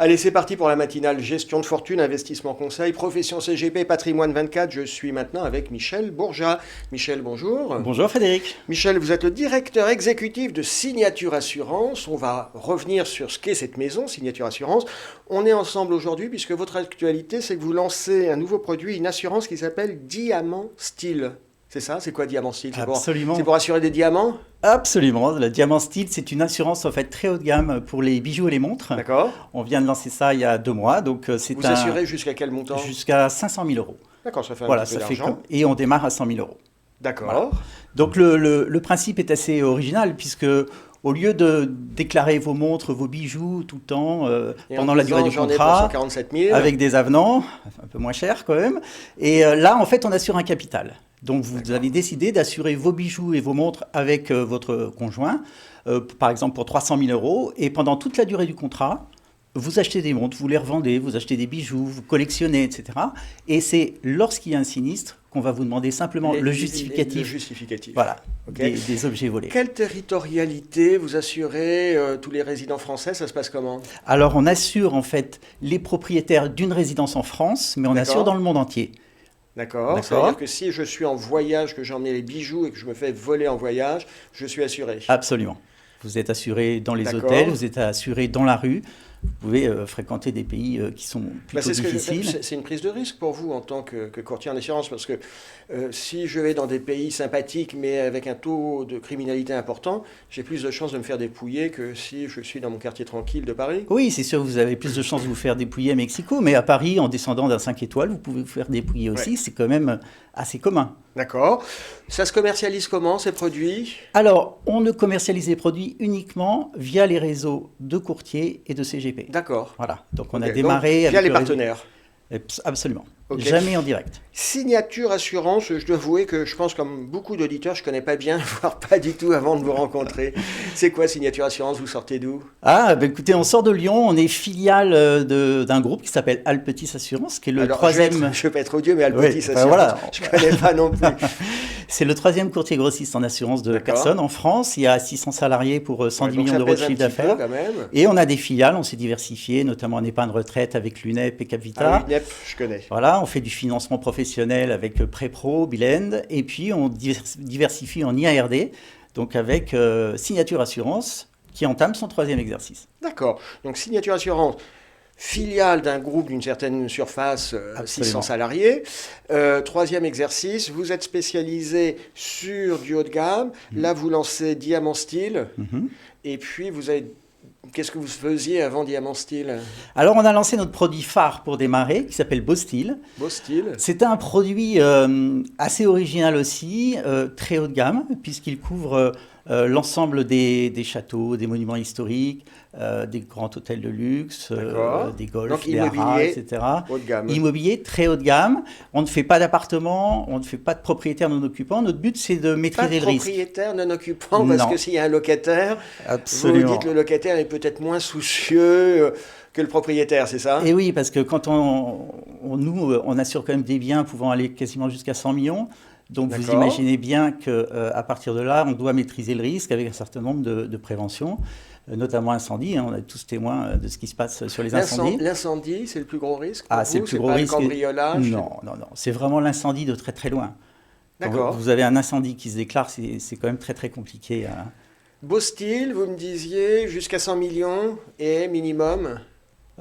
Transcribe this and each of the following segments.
Allez, c'est parti pour la matinale gestion de fortune, investissement conseil, profession CGP, patrimoine 24. Je suis maintenant avec Michel Bourgeat. Michel, bonjour. Bonjour Frédéric. Michel, vous êtes le directeur exécutif de Signature Assurance. On va revenir sur ce qu'est cette maison, Signature Assurance. On est ensemble aujourd'hui puisque votre actualité, c'est que vous lancez un nouveau produit, une assurance qui s'appelle Diamant Style. C'est ça? C'est quoi Diamant Style? Absolument. C'est pour assurer des diamants? Absolument. Le Diamant Style, c'est une assurance en fait très haut de gamme pour les bijoux et les montres. D'accord. On vient de lancer ça il y a 2 mois. Donc Vous assurez jusqu'à quel montant? Jusqu'à 500 000 euros. D'accord, ça fait un Voilà, petit peu ça fait d'argent. et on démarre à 100 000 euros. D'accord. Voilà. Donc le principe est assez original puisque au lieu de déclarer vos montres, vos bijoux tout le temps Et pendant en la disant, durée du j'en ai pour contrat, 147 000. avec des avenants, un peu moins cher quand même. Et là, en fait, on assure un capital. Donc, vous avez décidé d'assurer vos bijoux et vos montres avec votre conjoint, par exemple pour 300 000 euros. Et pendant toute la durée du contrat, vous achetez des montres, vous les revendez, vous achetez des bijoux, vous collectionnez, etc. Et c'est lorsqu'il y a un sinistre qu'on va vous demander simplement le justificatif. Le justificatif. Voilà, Okay. des objets volés. Quelle territorialité vous assurez tous les résidents français? Ça se passe comment? Alors, on assure en fait les propriétaires d'une résidence en France, mais on D'accord. assure dans le monde entier. D'accord. Ça veut dire que si je suis en voyage, que j'ai emmené les bijoux et que je me fais voler en voyage, je suis assuré. Absolument. Vous êtes assuré dans les D'accord. hôtels, vous êtes assuré dans la rue. Vous pouvez fréquenter des pays qui sont plutôt difficiles. C'est une prise de risque pour vous en tant que courtier en assurance, parce que si je vais dans des pays sympathiques mais avec un taux de criminalité important, j'ai plus de chances de me faire dépouiller que si je suis dans mon quartier tranquille de Paris. Oui, c'est sûr, vous avez plus de chances de vous faire dépouiller à Mexico, mais à Paris, en descendant d'un 5 étoiles, vous pouvez vous faire dépouiller aussi. Ouais. C'est quand même assez commun. D'accord. Ça se commercialise comment, ces produits? Alors, on ne commercialise les produits uniquement via les réseaux de courtiers et de CGP. D'accord. Voilà. Donc, on a démarré donc, via les partenaires. Absolument. Okay. Jamais en direct. Signature Assurance, je dois avouer que je pense comme beaucoup d'auditeurs, je ne connais pas bien, voire pas du tout avant de vous rencontrer. C'est quoi Signature Assurance? Vous sortez d'où? Écoutez, on sort de Lyon, on est filiale d'un groupe qui s'appelle Alpetis Assurance, qui est le troisième... Je ne vais pas être odieux, mais Alpetis Assurance, voilà. Je ne connais pas non plus. C'est le troisième courtier grossiste en assurance de personnes en France. Il y a 600 salariés pour 110 millions d'euros de chiffre d'affaires. Et on a des filiales, on s'est diversifié, notamment en épargne retraite avec l'UNEP et Capvita. Ah, l'UNEP, je connais. Voilà, on fait du financement professionnel avec Prepro, Bilend, et puis on diversifie en IARD, donc avec Signature Assurance, qui entame son 3e exercice. D'accord. Donc Signature Assurance, filiale d'un groupe d'une certaine surface, 600 salariés. 3e exercice, vous êtes spécialisé sur du haut de gamme. Là, vous lancez Diamant Style. Et puis, vous avez... Qu'est-ce que vous faisiez avant Diamant Style? Alors, on a lancé notre produit phare pour démarrer, qui s'appelle Beau Style. Beau Style. C'est un produit assez original aussi, très haut de gamme, puisqu'il couvre l'ensemble des châteaux, des monuments historiques, des grands hôtels de luxe, des golfs, des haras, etc. Haut de gamme. Immobilier très haut de gamme. On ne fait pas d'appartements, on ne fait pas de propriétaires non occupants. Notre but, c'est de maîtriser le risque. Pas de propriétaire non occupant, parce que s'il y a un locataire, absolument, vous dites que le locataire est peut-être moins soucieux que le propriétaire, c'est ça? Et oui, parce que quand on assure quand même des biens pouvant aller quasiment jusqu'à 100 millions. Donc vous imaginez bien qu'à partir de là, on doit maîtriser le risque avec un certain nombre de préventions, notamment incendie. On est tous témoins de ce qui se passe sur les incendies. L'incendie, c'est le plus gros risque pour vous? C'est le plus gros risque. Le cambriolage? Non. C'est vraiment l'incendie de très très loin. D'accord. Quand vous avez un incendie qui se déclare, c'est quand même très très compliqué. Beau Style, vous me disiez, jusqu'à 100 millions et minimum?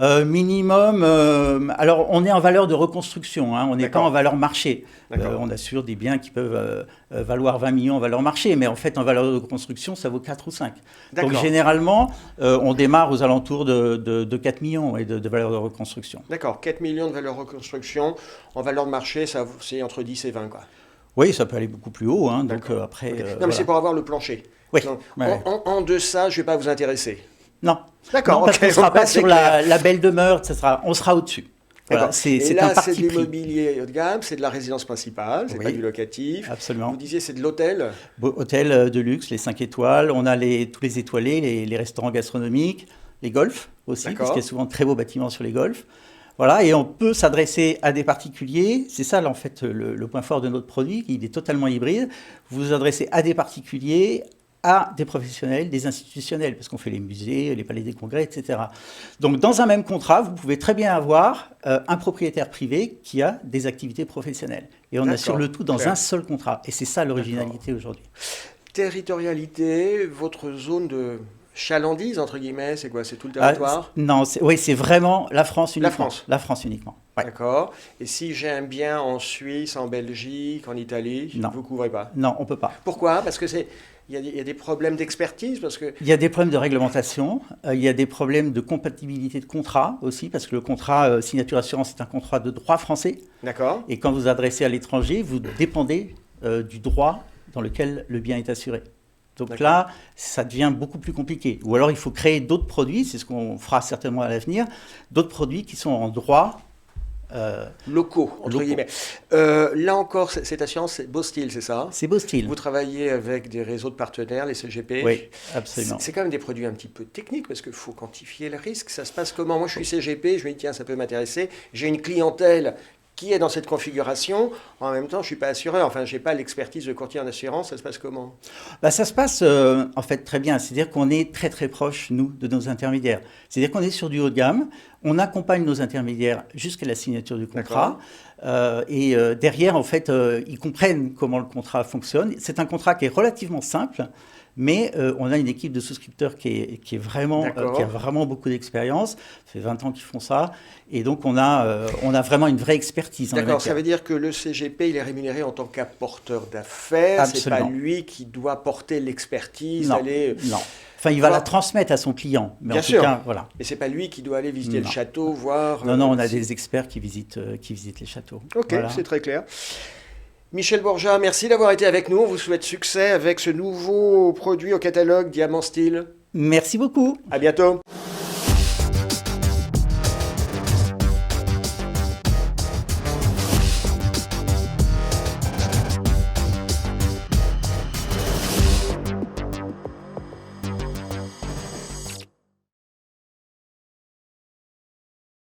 Alors on est en valeur de reconstruction, on n'est pas en valeur marché. On assure des biens qui peuvent valoir 20 millions en valeur marché, mais en fait en valeur de reconstruction, ça vaut 4 ou 5. Donc généralement, on démarre aux alentours de 4 millions de valeur de reconstruction. D'accord, 4 millions de valeur de reconstruction. En valeur de marché, c'est entre 10 et 20, quoi. Oui, ça peut aller beaucoup plus haut. Donc après, non, mais c'est pour avoir le plancher. Oui. Donc, en deçà, je ne vais pas vous intéresser. Non. D'accord. Parce qu'on ne sera pas sur la belle demeure, on sera au-dessus. Voilà, et là, c'est de l'immobilier haut de gamme, c'est de la résidence principale, c'est pas du locatif. Absolument. Vous disiez c'est de l'hôtel? Hôtel de luxe, les 5 étoiles. On a tous les étoilés, les restaurants gastronomiques, les golfs aussi, parce qu'il y a souvent de très beaux bâtiments sur les golfs. Voilà, et on peut s'adresser à des particuliers. C'est ça, là, en fait, le point fort de notre produit. Il est totalement hybride. Vous vous adressez à des particuliers, à des professionnels, des institutionnels, parce qu'on fait les musées, les palais des congrès, etc. Donc, dans un même contrat, vous pouvez très bien avoir un propriétaire privé qui a des activités professionnelles. Et on assure le tout dans un seul contrat. Et c'est ça l'originalité aujourd'hui. Territorialité, votre zone de chalandise, entre guillemets, c'est quoi? C'est tout le territoire? Non, c'est vraiment la France uniquement. La France. La France uniquement. Ouais. D'accord. Et si j'ai un bien en Suisse, en Belgique, en Italie, vous ne couvrez pas? Non, on ne peut pas. Pourquoi? Parce que il y a des problèmes d'expertise parce que... Il y a des problèmes de réglementation, il y a des problèmes de compatibilité de contrat aussi, parce que le contrat signature assurance est un contrat de droit français. D'accord. Et quand vous vous adressez à l'étranger, vous dépendez du droit dans lequel le bien est assuré. Donc là, ça devient beaucoup plus compliqué. Ou alors il faut créer d'autres produits, c'est ce qu'on fera certainement à l'avenir, d'autres produits qui sont en droit... locaux, entre guillemets. Là encore, cette assurance, c'est Bostil, c'est ça? C'est Bostil. Vous travaillez avec des réseaux de partenaires, les CGP. Oui, absolument. C'est quand même des produits un petit peu techniques parce qu'il faut quantifier le risque. Ça se passe comment? Moi, je suis CGP, je me dis, tiens, ça peut m'intéresser. J'ai une clientèle qui est dans cette configuration. En même temps, je ne suis pas assureur. Enfin, je n'ai pas l'expertise de courtier en assurance. Ça se passe comment? Ça se passe en fait très bien. C'est-à-dire qu'on est très très proche, nous, de nos intermédiaires. C'est-à-dire qu'on est sur du haut de gamme. On accompagne nos intermédiaires jusqu'à la signature du contrat. Et derrière, en fait, ils comprennent comment le contrat fonctionne. C'est un contrat qui est relativement simple. Mais on a une équipe de souscripteurs qui a vraiment beaucoup d'expérience. Ça fait 20 ans qu'ils font ça. Et donc, on a vraiment une vraie expertise. D'accord, ça veut dire que le CGP, il est rémunéré en tant qu'apporteur d'affaires. Ce n'est pas lui qui doit porter l'expertise. Non. Enfin, il va la transmettre à son client. Mais bien en sûr. Tout cas, voilà. Mais ce n'est pas lui qui doit aller visiter le château, voir... Non, on a des experts qui visitent les châteaux. Ok, voilà. C'est très clair. Michel Borja, merci d'avoir été avec nous. On vous souhaite succès avec ce nouveau produit au catalogue Diamant Steel. Merci beaucoup. À bientôt.